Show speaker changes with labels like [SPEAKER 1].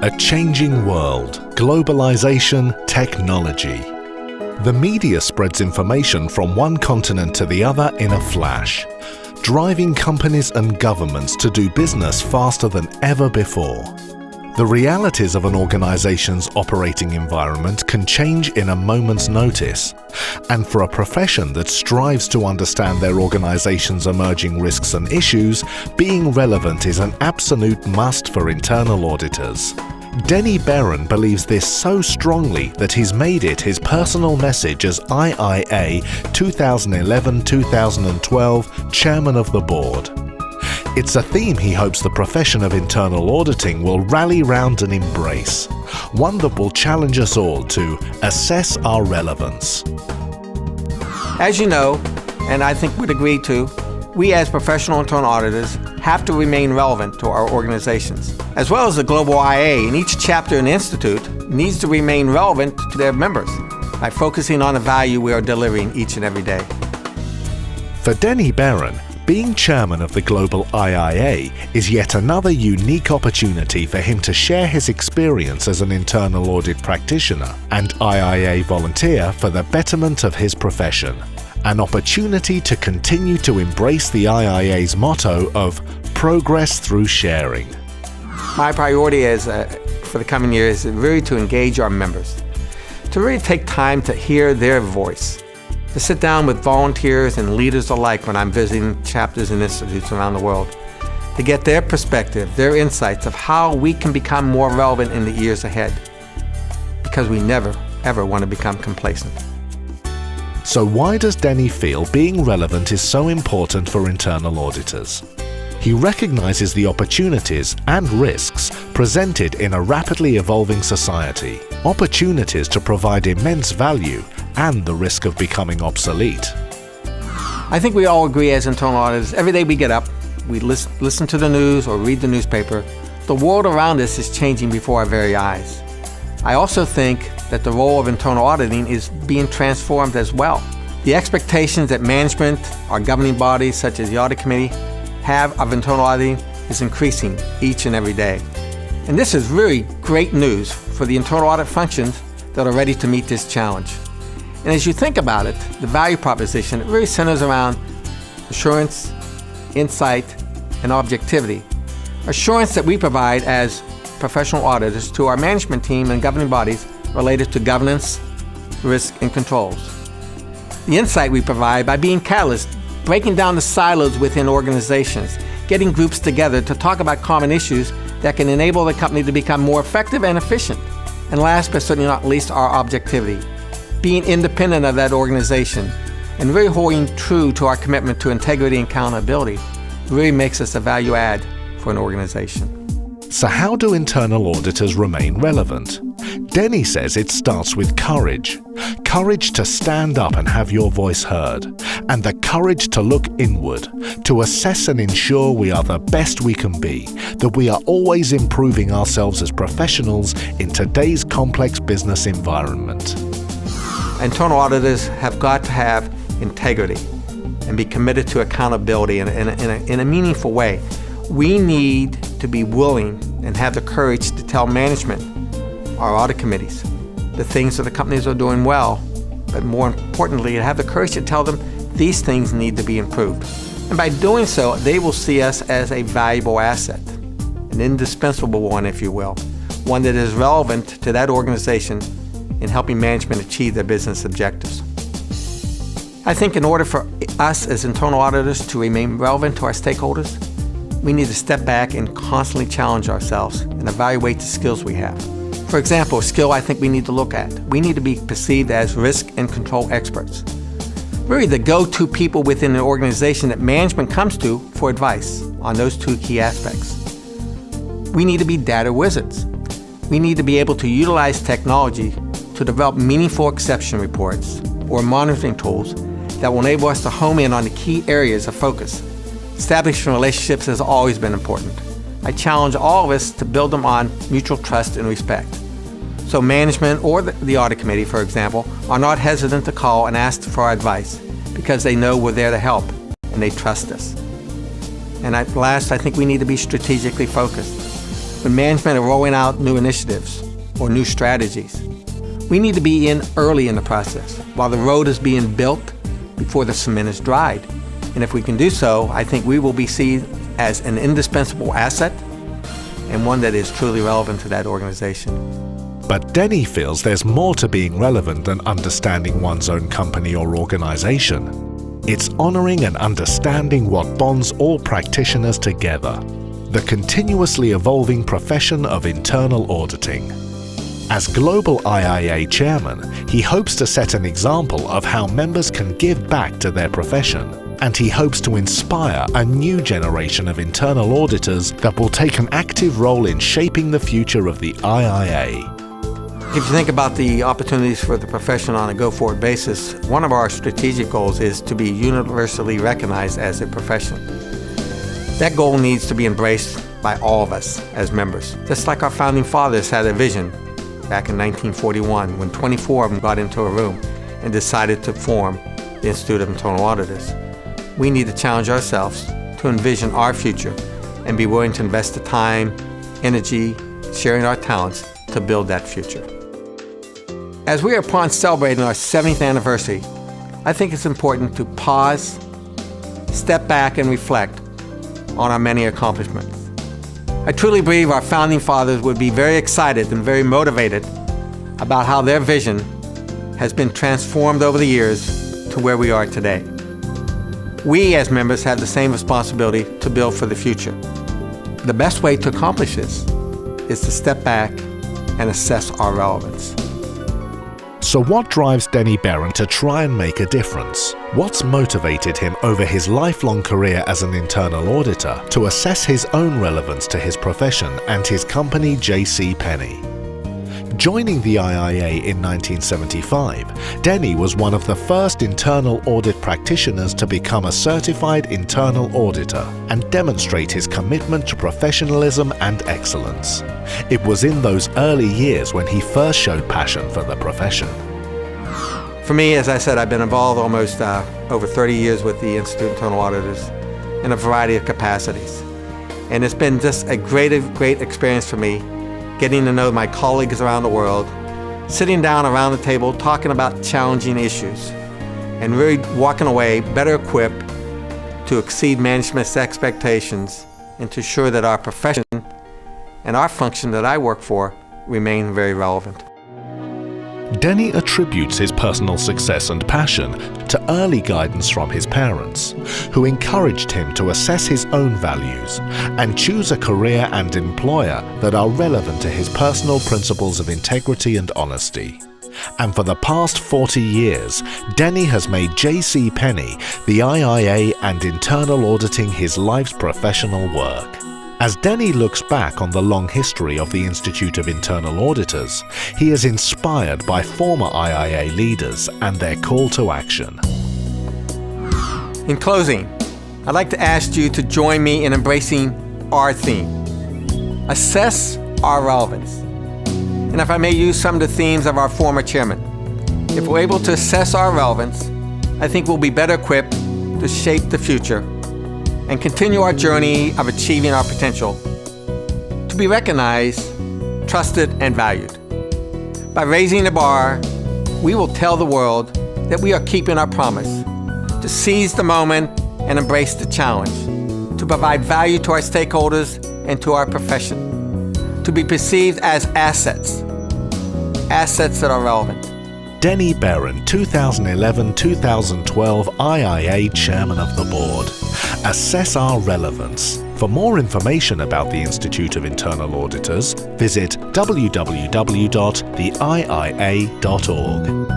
[SPEAKER 1] A changing world, globalization, technology. The media spreads information from one continent to the other in a flash, driving companies and governments to do business faster than ever before. The realities of an organization's operating environment can change in a moment's notice. And for a profession that strives to understand their organization's emerging risks and issues, being relevant is an absolute must for internal auditors. Denny Barron believes this so strongly that he's made it his personal message as IIA 2011-2012 Chairman of the Board. It's a theme he hopes the profession of internal auditing will rally round and embrace, one that will challenge us all to assess our relevance.
[SPEAKER 2] As you know, and I think we'd agree to, we as professional internal auditors have to remain relevant to our organizations. As well as the global IIA, and each chapter and institute needs to remain relevant to their members by focusing on the value we are delivering each and every day.
[SPEAKER 1] For Denny Barron, being chairman of the global IIA is yet another unique opportunity for him to share his experience as an internal audit practitioner and IIA volunteer for the betterment of his profession. An opportunity to continue to embrace the IIA's motto of progress through sharing.
[SPEAKER 2] My priority for the coming year is really to engage our members, to really take time to hear their voice, to sit down with volunteers and leaders alike when I'm visiting chapters and institutes around the world, to get their perspective, their insights of how we can become more relevant in the years ahead, because we never, ever want to become complacent.
[SPEAKER 1] So why does Denny feel being relevant is so important for internal auditors? He recognizes the opportunities and risks presented in a rapidly evolving society, opportunities to provide immense value and the risk of becoming obsolete.
[SPEAKER 2] I think we all agree as internal auditors, every day we get up, we listen to the news or read the newspaper, the world around us is changing before our very eyes. I also think that the role of internal auditing is being transformed as well. The expectations that management, our governing bodies such as the Audit Committee, have of internal auditing is increasing each and every day. And this is really great news for the internal audit functions that are ready to meet this challenge. And as you think about it, the value proposition, it really centers around assurance, insight, and objectivity. Assurance that we provide as professional auditors to our management team and governing bodies related to governance, risk, and controls. The insight we provide by being catalysts, breaking down the silos within organizations, getting groups together to talk about common issues that can enable the company to become more effective and efficient. And last but certainly not least, our objectivity. Being independent of that organization and really holding true to our commitment to integrity and accountability really makes us a value add for an organization.
[SPEAKER 1] So how do internal auditors remain relevant? Denny says it starts with courage. Courage to stand up and have your voice heard, and the courage to look inward, to assess and ensure we are the best we can be, that we are always improving ourselves as professionals in today's complex business environment.
[SPEAKER 2] Internal auditors have got to have integrity and be committed to accountability in a meaningful way. We need to be willing and have the courage to tell management, our audit committees, the things that the companies are doing well, but more importantly, to have the courage to tell them these things need to be improved. And by doing so, they will see us as a valuable asset, an indispensable one, if you will, one that is relevant to that organization in helping management achieve their business objectives. I think in order for us as internal auditors to remain relevant to our stakeholders, we need to step back and constantly challenge ourselves and evaluate the skills we have. For example, a skill I think we need to look at. We need to be perceived as risk and control experts. Really the go-to people within an organization that management comes to for advice on those two key aspects. We need to be data wizards. We need to be able to utilize technology to develop meaningful exception reports or monitoring tools that will enable us to home in on the key areas of focus. Establishing relationships has always been important. I challenge all of us to build them on mutual trust and respect. So management or the audit committee, for example, are not hesitant to call and ask for our advice because they know we're there to help and they trust us. And last, I think we need to be strategically focused. when management are rolling out new initiatives or new strategies. We need to be in early in the process, while the road is being built before the cement is dried. And if we can do so, I think we will be seen as an indispensable asset and one that is truly relevant to that organization.
[SPEAKER 1] But Denny feels there's more to being relevant than understanding one's own company or organization. It's honoring and understanding what bonds all practitioners together, the continuously evolving profession of internal auditing. As Global IIA Chairman, he hopes to set an example of how members can give back to their profession, and he hopes to inspire a new generation of internal auditors that will take an active role in shaping the future of the IIA.
[SPEAKER 2] If you think about the opportunities for the profession on a go-forward basis, one of our strategic goals is to be universally recognized as a profession. That goal needs to be embraced by all of us as members. Just like our founding fathers had a vision back in 1941 when 24 of them got into a room and decided to form the Institute of Internal Auditors. We need to challenge ourselves to envision our future and be willing to invest the time, energy, sharing our talents to build that future. As we are upon celebrating our 70th anniversary, I think it's important to pause, step back, and reflect on our many accomplishments. I truly believe our founding fathers would be very excited and very motivated about how their vision has been transformed over the years to where we are today. We as members have the same responsibility to build for the future. The best way to accomplish this is to step back and assess our relevance.
[SPEAKER 1] So what drives Denny Barron to try and make a difference? What's motivated him over his lifelong career as an internal auditor to assess his own relevance to his profession and his company J.C. Penney? Joining the IIA in 1975, Denny was one of the first internal audit practitioners to become a certified internal auditor and demonstrate his commitment to professionalism and excellence. It was in those early years when he first showed passion for the profession.
[SPEAKER 2] For me, as I said, I've been involved almost over 30 years with the Institute of Internal Auditors in a variety of capacities. And it's been just a great experience for me, getting to know my colleagues around the world, sitting down around the table talking about challenging issues, and really walking away better equipped to exceed management's expectations and to ensure that our profession and our function that I work for remain very relevant.
[SPEAKER 1] Denny attributes his personal success and passion to early guidance from his parents, who encouraged him to assess his own values and choose a career and employer that are relevant to his personal principles of integrity and honesty. And for the past 40 years, Denny has made J.C. Penney, the IIA, and internal auditing his life's professional work. As Denny looks back on the long history of the Institute of Internal Auditors, he is inspired by former IIA leaders and their call to action. In closing, I'd like to ask you to join me in embracing our theme. Assess our relevance. And if I may use some of the themes of our former chairman, if we're able to assess our relevance, I think we'll be better equipped to shape the future and continue our journey of achieving our potential to be recognized, trusted, and valued. By raising the bar, we will tell the world that we are keeping our promise to seize the moment and embrace the challenge, to provide value to our stakeholders and to our profession, to be perceived as assets that are relevant. Denny Barron, 2011-2012 IIA Chairman of the Board. Assess our relevance. For more information about the Institute of Internal Auditors, visit www.theiia.org.